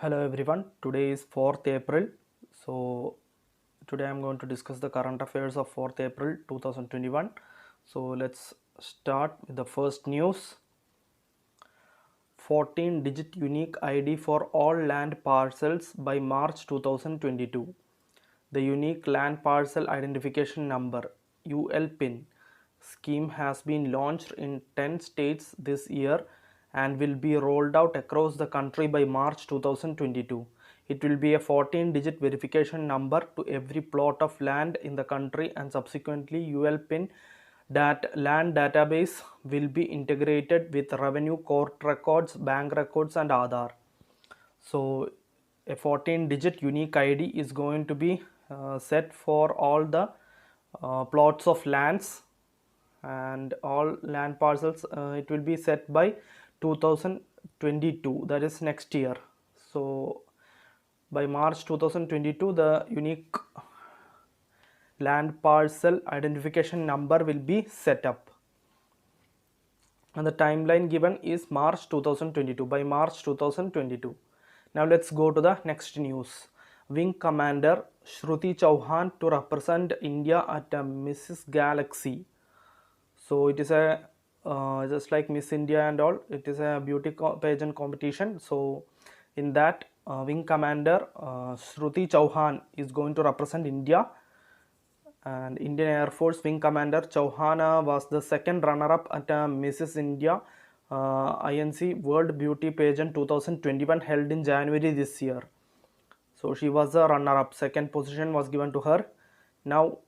Hello everyone, today is 4th April. So, today I am going to discuss the current affairs of 4th April 2021. So, let's start with the first news. 14-digit unique ID for all land parcels by March 2022. The Unique Land Parcel Identification Number (ULPIN) scheme has been launched in 10 states this year and will be rolled out across the country by March 2022. It will be a 14-digit verification number to every plot of land in the country, and subsequently ULPIN land database will be integrated with revenue court records, bank records and Aadhaar. So a 14-digit unique ID is going to be set for all the plots of lands and all land parcels. It will be set by 2022, that is next year. So by March 2022 the unique land parcel identification number will be set up, and the timeline given is March 2022, by March 2022. Now let's go to the next news. Wing Commander Shruti Chauhan to represent India at Mrs. Galaxy. So it is a just like Miss India and all, it is a beauty pageant competition. So in that Wing Commander Shruti Chauhan is going to represent India, and Indian Air Force Wing Commander Chauhana was the second runner-up at Mrs. India INC World Beauty Pageant 2021 held in January this year. So she was a runner-up. Second position was given to her. Now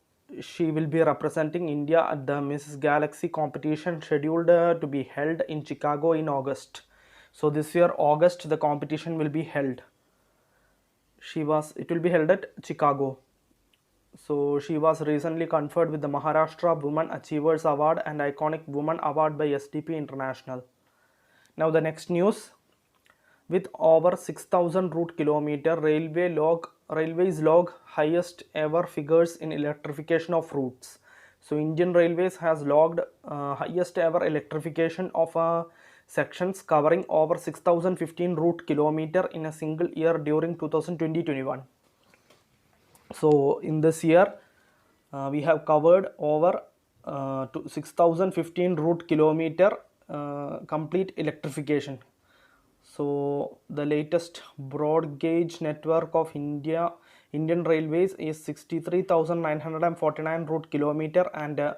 she will be representing India at the Mrs. Galaxy competition scheduled to be held in Chicago in August. So this year August the competition will be held. It will be held at Chicago. So she was recently conferred with the Maharashtra Women Achievers Award and Iconic Woman Award by SDP International. Now the next news. With over 6,000 route kilometer, railways log highest ever figures in electrification of routes. So Indian Railways has logged highest ever electrification of sections covering over 6,015 route kilometer in a single year during 2020-21. So in this year we have covered over 6,015 route kilometer complete electrification. So the latest broad gauge network of Indian Railways is 63,949 route kilometer, and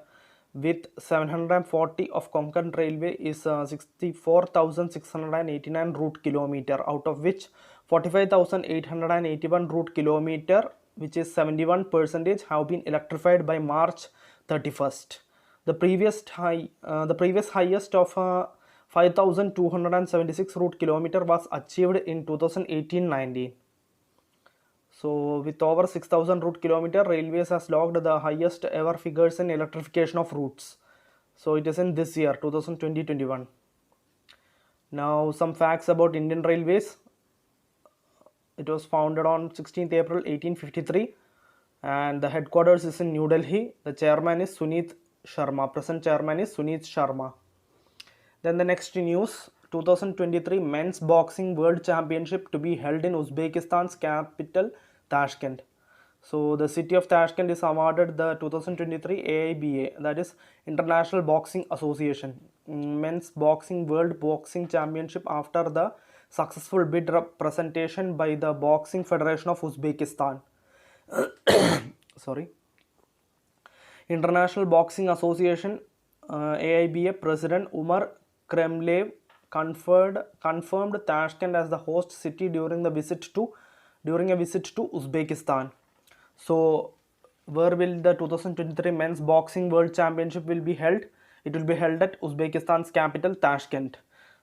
with 740 of Konkan Railway is 64,689 route kilometer, out of which 45,881 route kilometer, which is 71%, have been electrified by March 31st. The previous highest of 5,276 route kilometer was achieved in 2018-19. So with over 6,000 route kilometer, Railways has logged the highest ever figures in electrification of routes. So it is in this year 2020-21. Now some facts about Indian Railways. It was founded on 16th April 1853 and the headquarters is in New Delhi. The chairman is Suneet Sharma. Present chairman is Suneet Sharma. Then the next news, 2023 Men's Boxing World Championship to be held in Uzbekistan's capital Tashkent. So the city of Tashkent is awarded the 2023 AIBA, that is International Boxing Association, Men's Boxing World Boxing Championship after the successful bid presentation by the Boxing Federation of Uzbekistan. Sorry. International Boxing Association AIBA President Umar Kremlev confirmed Tashkent as the host city during a visit to Uzbekistan. So where will the 2023 Men's Boxing World Championship will be held? It will be held at Uzbekistan's capital Tashkent.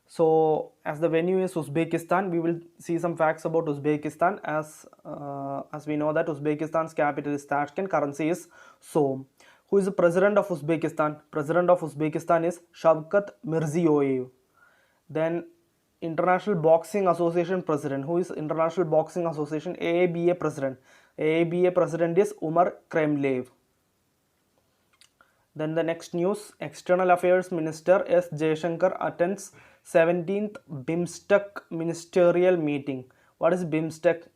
So as the venue is Uzbekistan, we will see some facts about Uzbekistan. As we know that Uzbekistan's capital is Tashkent, currency is Som. Who is the president of Uzbekistan? President of Uzbekistan is Shavkat Mirziyoyev. Then International Boxing Association president. Who is International Boxing Association? AABA president. AABA president is Umar Kremlev. Then the next news, External Affairs Minister S. Jaishankar attends 17th BIMSTEC ministerial meeting. What is BIMSTEC?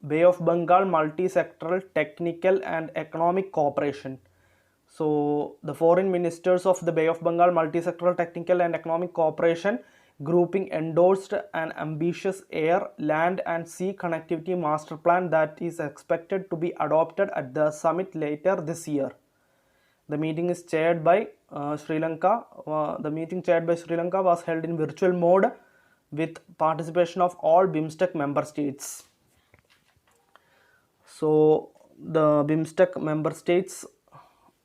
Bay of Bengal Multi-Sectoral Technical and Economic Cooperation. So the foreign ministers of the Bay of Bengal Multi-Sectoral Technical and Economic Cooperation grouping endorsed an ambitious air, land and sea connectivity master plan that is expected to be adopted at the summit later this year. The meeting is chaired by Sri Lanka. The meeting chaired by Sri Lanka was held in virtual mode with participation of all BIMSTEC member states. So the BIMSTEC member states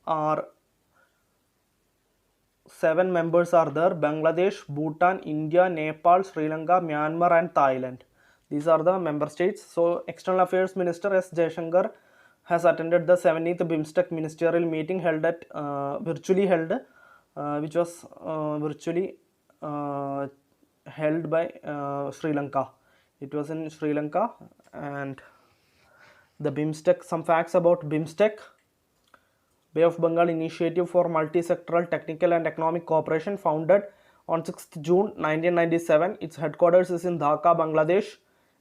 are 7 members are there: Bangladesh, Bhutan, India, Nepal, Sri Lanka, Myanmar and Thailand. These are the member states. So External Affairs Minister S. Jaishankar has attended the 17th BIMSTEC ministerial meeting held at virtually held, which was virtually held by Sri Lanka. It was in Sri Lanka. And the BIMSTEC, some facts about BIMSTEC. Bay of Bengal Initiative for Multi-Sectoral Technical and Economic Cooperation, founded on 6th June 1997. Its headquarters is in Dhaka, Bangladesh.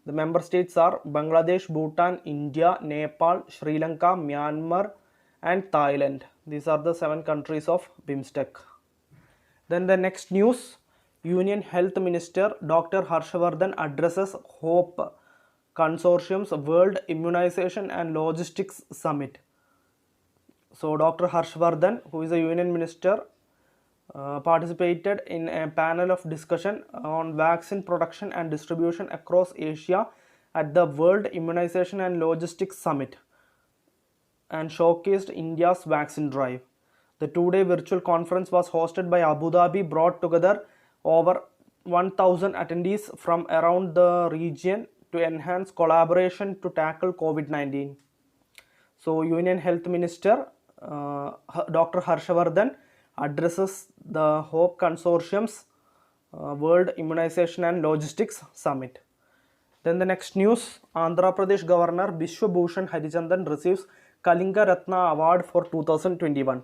The member states are Bangladesh, Bhutan, India, Nepal, Sri Lanka, Myanmar and Thailand. These are the 7 countries of BIMSTEC. Then the next news, Union Health Minister Dr. Harshvardhan addresses HOPE Consortium's World Immunization and Logistics Summit. So Dr. Harshvardhan, who is a Union Minister, participated in a panel of discussion on vaccine production and distribution across Asia at the World Immunization and Logistics Summit and showcased India's vaccine drive. The 2-day virtual conference was hosted by Abu Dhabi, brought together over 1,000 attendees from around the region to enhance collaboration to tackle COVID-19. So Union Health Minister Dr. Harshvardhan addresses the HOPE Consortium's World Immunization and Logistics Summit. Then the next news, Andhra Pradesh Governor Bishwa Bhushan Harichandan receives Kalinga Ratna Award for 2021.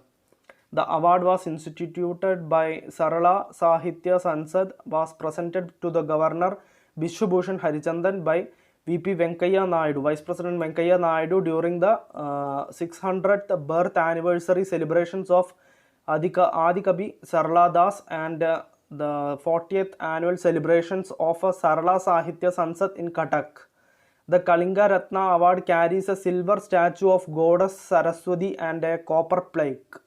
The award was instituted by Sarala Sahitya Sansad, was presented to the Governor Bishwa Bhushan Harichandan by VP Venkaiah Naidu, Vice President Venkaiah Naidu, during the 600th birth anniversary celebrations of Adikavi Sarala Das and the 40th annual celebrations of Sarala Sahitya Sansad in Cuttack. The Kalinga Ratna Award carries a silver statue of Goddess Saraswati and a copper plaque.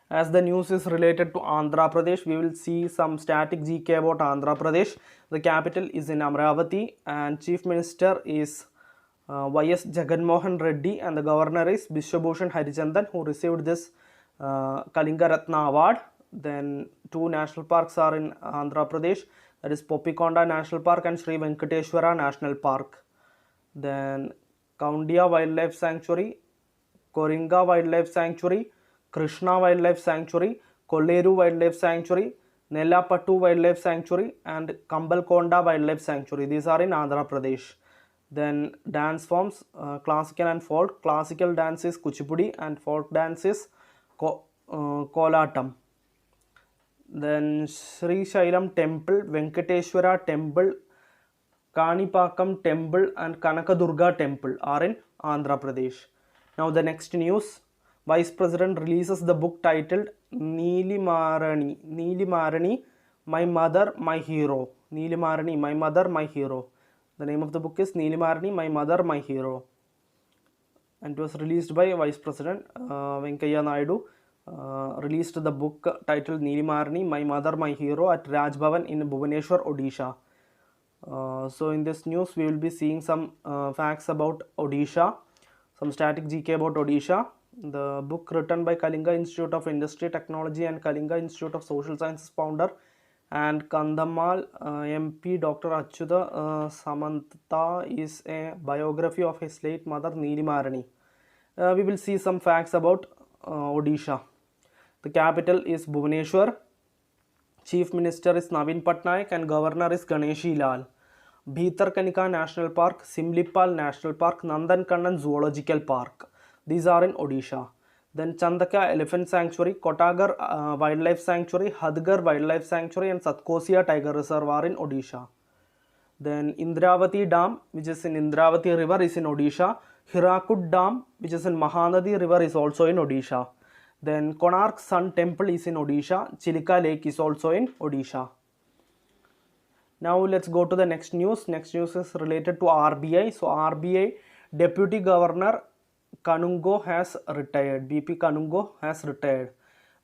As the news is related to Andhra Pradesh, we will see some static GK about Andhra Pradesh. The capital is in Amravati and Chief Minister is Y.S. Jaganmohan Reddy and the Governor is Bishwa Bhushan Harichandan, who received this Kalinga Ratna Award. Then 2 national parks are in Andhra Pradesh, that is Poppikonda National Park and Sri Venkateshwara National Park. Then Kaundiya Wildlife Sanctuary, Koringa Wildlife Sanctuary, Krishna Wildlife Sanctuary, Kolleru Wildlife Sanctuary, Nellapattu Wildlife Sanctuary and Kambalkonda Wildlife Sanctuary. These are in Andhra Pradesh. Then dance forms, classical and folk. Classical dance is Kuchipudi and folk dance is Kolatam. Then Sri Shailam Temple, Venkateshwara Temple, Kanipakam Temple and Kanakadurga Temple are in Andhra Pradesh. Now the next news, Vice President releases the book titled Neelimarani, My Mother, My Hero. Neelimarani, My Mother, My Hero. The name of the book is Neelimarani, My Mother, My Hero. And it was released by Vice President Venkaiah Naidu. Released the book titled Neelimarani, My Mother, My Hero at Raj Bhavan in Bhubaneswar, Odisha. So in this news we will be seeing some facts about Odisha, some static GK about Odisha. The book written by Kalinga Institute of Industry Technology and Kalinga Institute of Social Sciences founder and Kandhamal MP Dr. Achyuta Samantha is a biography of his late mother Neelimarani. We will see some facts about Odisha. The capital is Bhubaneswar. Chief Minister is Naveen Patnaik and Governor is Ganeshi Lal. Bhitarkanika National Park, Simlipal National Park, Nandankanan Zoological Park. These are in Odisha. Then Chandaka Elephant Sanctuary, Kotagar Wildlife Sanctuary, Hadgar Wildlife Sanctuary and Satkosia Tiger Reserve are in Odisha. Then Indravati Dam, which is in Indravati River, is in Odisha. Hirakud Dam, which is in Mahanadi River, is also in Odisha. Then Konark Sun Temple is in Odisha. Chilika Lake is also in Odisha. Now let's go to the next news. Next news is related to RBI. So RBI Deputy Governor Kanungo has retired. BP Kanungo has retired.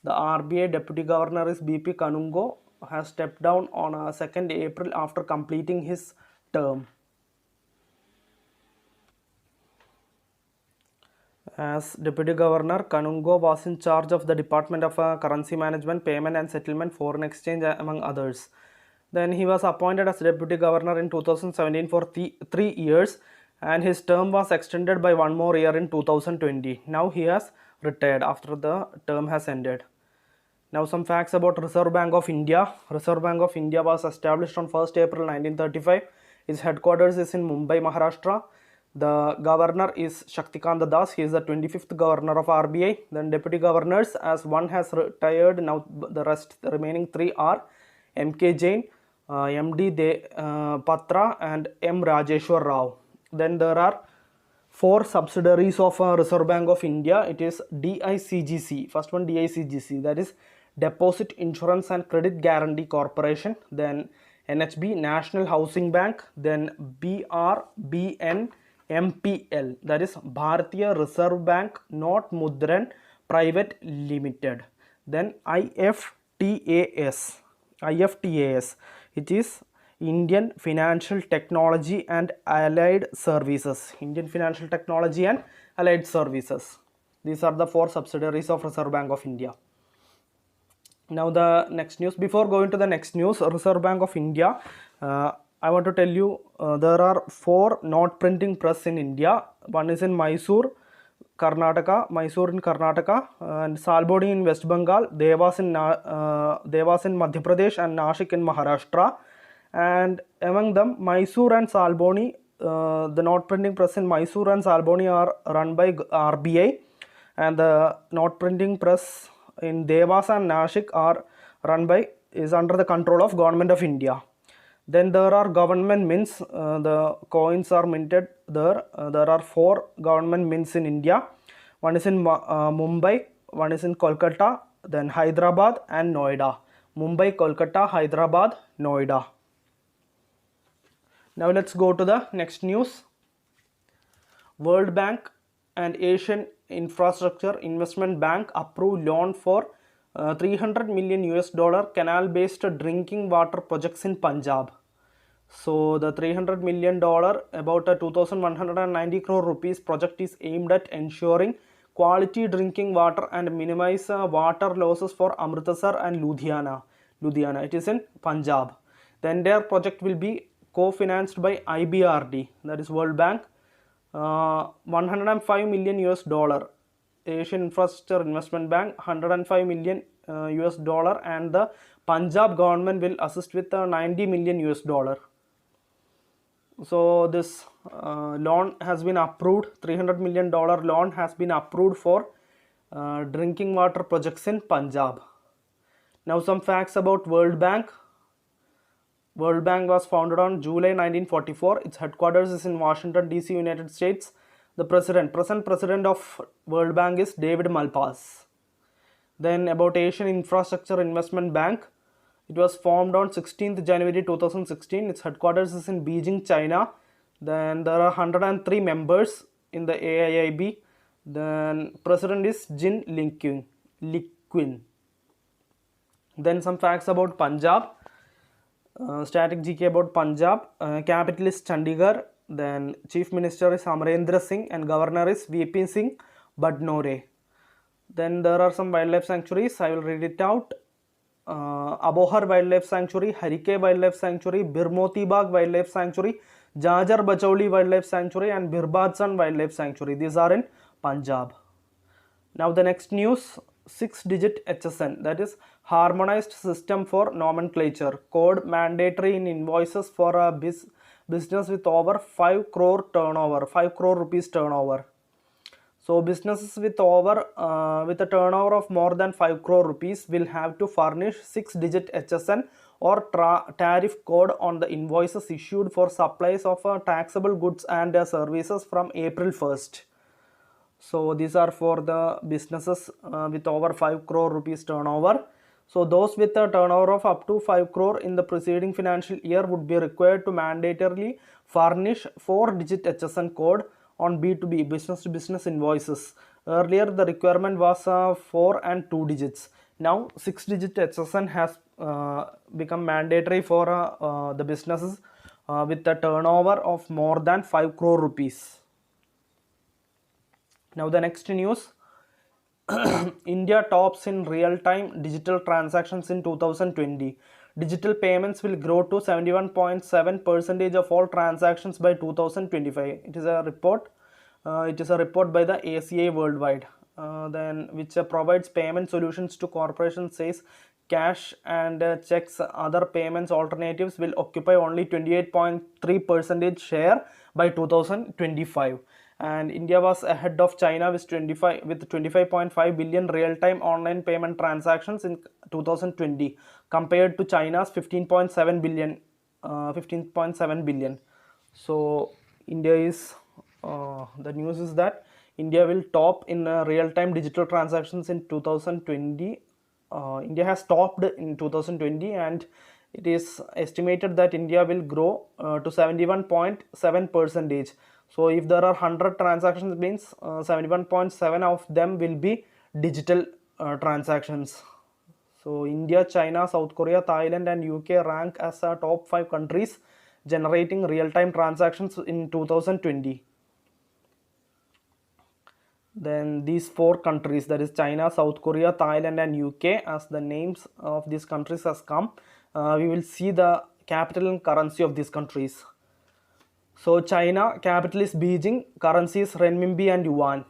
The RBI Deputy Governor is BP Kanungo, has stepped down on 2nd April after completing his term. As Deputy Governor, Kanungo was in charge of the Department of Currency Management, Payment and Settlement, Foreign Exchange, among others. Then he was appointed as Deputy Governor in 2017 for 3 years, and his term was extended by 1 more year in 2020. Now he has retired after the term has ended. Now some facts about Reserve Bank of India. Reserve Bank of India was established on 1st April 1935. Its headquarters is in Mumbai, Maharashtra. The governor is Shaktikanta Das. He is the 25th governor of RBI. Then deputy governors, as one has retired, now the remaining 3 are M.K. Jain, M.D. Patra and M. Rajeshwar Rao. Then there are 4 subsidiaries of Reserve Bank of India. It is DICGC. First one, DICGC, that is Deposit Insurance and Credit Guarantee Corporation. Then NHB, National Housing Bank. Then BRBN MPL, that is Bharatiya Reserve Bank Not Mudran Private Limited. Then IFTAS, it is Indian Financial Technology and Allied Services. Indian Financial Technology and Allied Services. These are the 4 subsidiaries of Reserve Bank of India. Now the next news. Before going to the next news, Reserve Bank of India, I want to tell you there are 4 note printing press in India. One is in Mysore, Karnataka, and Salboni in West Bengal, Devas in Madhya Pradesh, and Nashik in Maharashtra. And among them, Mysore and Salboni, the note printing press in Mysore and Salboni are run by RBI, and the note printing press in Devas and Nashik is under the control of Government of India. Then there are government mints. The coins are minted there. There are 4 government mints in India. One is in Mumbai, one is in Kolkata, then Hyderabad and Noida. Mumbai, Kolkata, Hyderabad, Noida. Now let's go to the next news. World Bank and Asian Infrastructure Investment Bank approve loan for $300 million canal-based drinking water projects in Punjab. So the $300 million, about a 2,190 crore rupees project is aimed at ensuring quality drinking water and minimize water losses for Amritsar and Ludhiana. It is in Punjab. The entire project will be co-financed by IBRD, that is World Bank. $105 million. Asian Infrastructure Investment Bank, $105 million, and the Punjab government will assist with $90 million. So this loan has been approved. $300 million loan has been approved for drinking water projects in Punjab. Now some facts about World Bank. World Bank was founded on July 1944. Its headquarters is in Washington, D.C., United States. The present president of World Bank is David Malpass. Then about Asian Infrastructure Investment Bank. It was formed on 16th January 2016. Its headquarters is in Beijing, China. Then there are 103 members in the AIIB. Then president is Jin Liquin. Then some facts about Punjab. Static GK about Punjab. Capital is Chandigarh. Then Chief Minister is Amarendra Singh and Governor is VP Singh Badnore. Then there are some wildlife sanctuaries. I will read it out. Abohar Wildlife Sanctuary, Harike Wildlife Sanctuary, Birmoti Bagh Wildlife Sanctuary, Jajar Bachauli Wildlife Sanctuary and Birbadsan Wildlife Sanctuary. These are in Punjab. Now the next news, 6-digit HSN, that is Harmonized System for Nomenclature, code mandatory in invoices for a business with over 5 crore turnover, 5 crore rupees turnover. So businesses with a turnover of more than 5 crore rupees will have to furnish 6-digit HSN or tariff code on the invoices issued for supplies of taxable goods and services from April 1st. So these are for the businesses with over 5 crore rupees turnover. So those with a turnover of up to 5 crore in the preceding financial year would be required to mandatorily furnish 4-digit HSN code on B2B, business to business invoices. Earlier the requirement was 4 and 2 digits. Now 6-digit HSN has become mandatory for the businesses with a turnover of more than 5 crore rupees. Now the next news. India tops in real-time digital transactions in 2020. Digital payments will grow to 71.7% of all transactions by 2025. It is a report. It is a report by the ACI Worldwide, which provides payment solutions to corporations. Says cash and checks, other payments alternatives will occupy only 28.3% share by 2025. And India was ahead of China with 25.5 billion real-time online payment transactions in 2020 compared to China's 15.7 billion. So India is the news is that India will top in real-time digital transactions in 2020. India has topped in 2020, and it is estimated that India will grow to 71.7%. So if there are 100 transactions, means 71.7 of them will be digital transactions. So India, China, South Korea, Thailand and UK rank as top 5 countries generating real-time transactions in 2020. Then these 4 countries, that is China, South Korea, Thailand and UK, as the names of these countries has come, we will see the capital and currency of these countries. So China, capital is Beijing, currency is renminbi and yuan.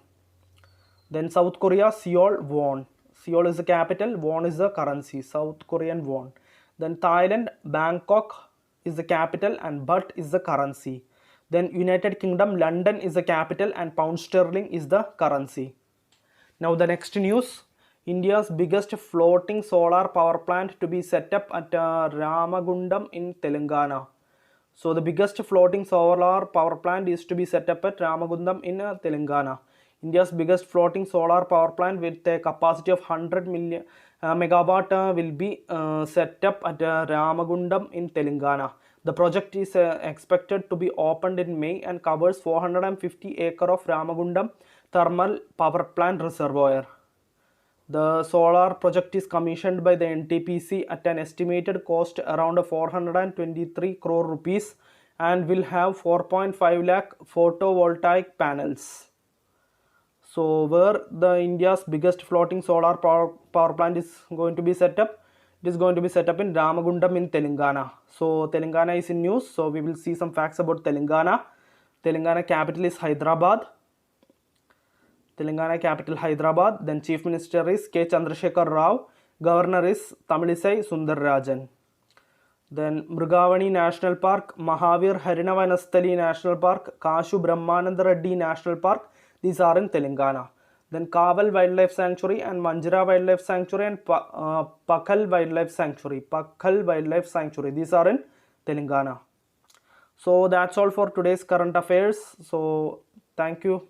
Then South Korea, Seoul, won. Seoul is the capital, won is the currency, South Korean won. Then Thailand, Bangkok is the capital and baht is the currency. Then United Kingdom, London is the capital and pound sterling is the currency. Now the next news. India's biggest floating solar power plant to be set up at Ramagundam in Telangana. So the biggest floating solar power plant is to be set up at Ramagundam in Telangana. India's biggest floating solar power plant with a capacity of 100 million megawatt will be set up at Ramagundam in Telangana. The project is expected to be opened in May and covers 450 acres of Ramagundam thermal power plant reservoir. The solar project is commissioned by the NTPC at an estimated cost around 423 crore rupees and will have 4.5 lakh photovoltaic panels. So where the India's biggest floating solar power plant is going to be set up? It is going to be set up in Ramagundam in Telangana. So Telangana is in news. So we will see some facts about Telangana. Telangana capital is Hyderabad. Telangana capital Hyderabad. Then Chief Minister is K. Chandrasekhar Rao. Governor is Tamilisai Sundararajan. Then Mrugavani National Park, Mahavir Harinavanasthali National Park, Kashu Brahmananda Reddy National Park. These are in Telangana. Then Kaval Wildlife Sanctuary and Manjira Wildlife Sanctuary and Pakhal Wildlife Sanctuary. These are in Telangana. So that's all for today's current affairs. So thank you.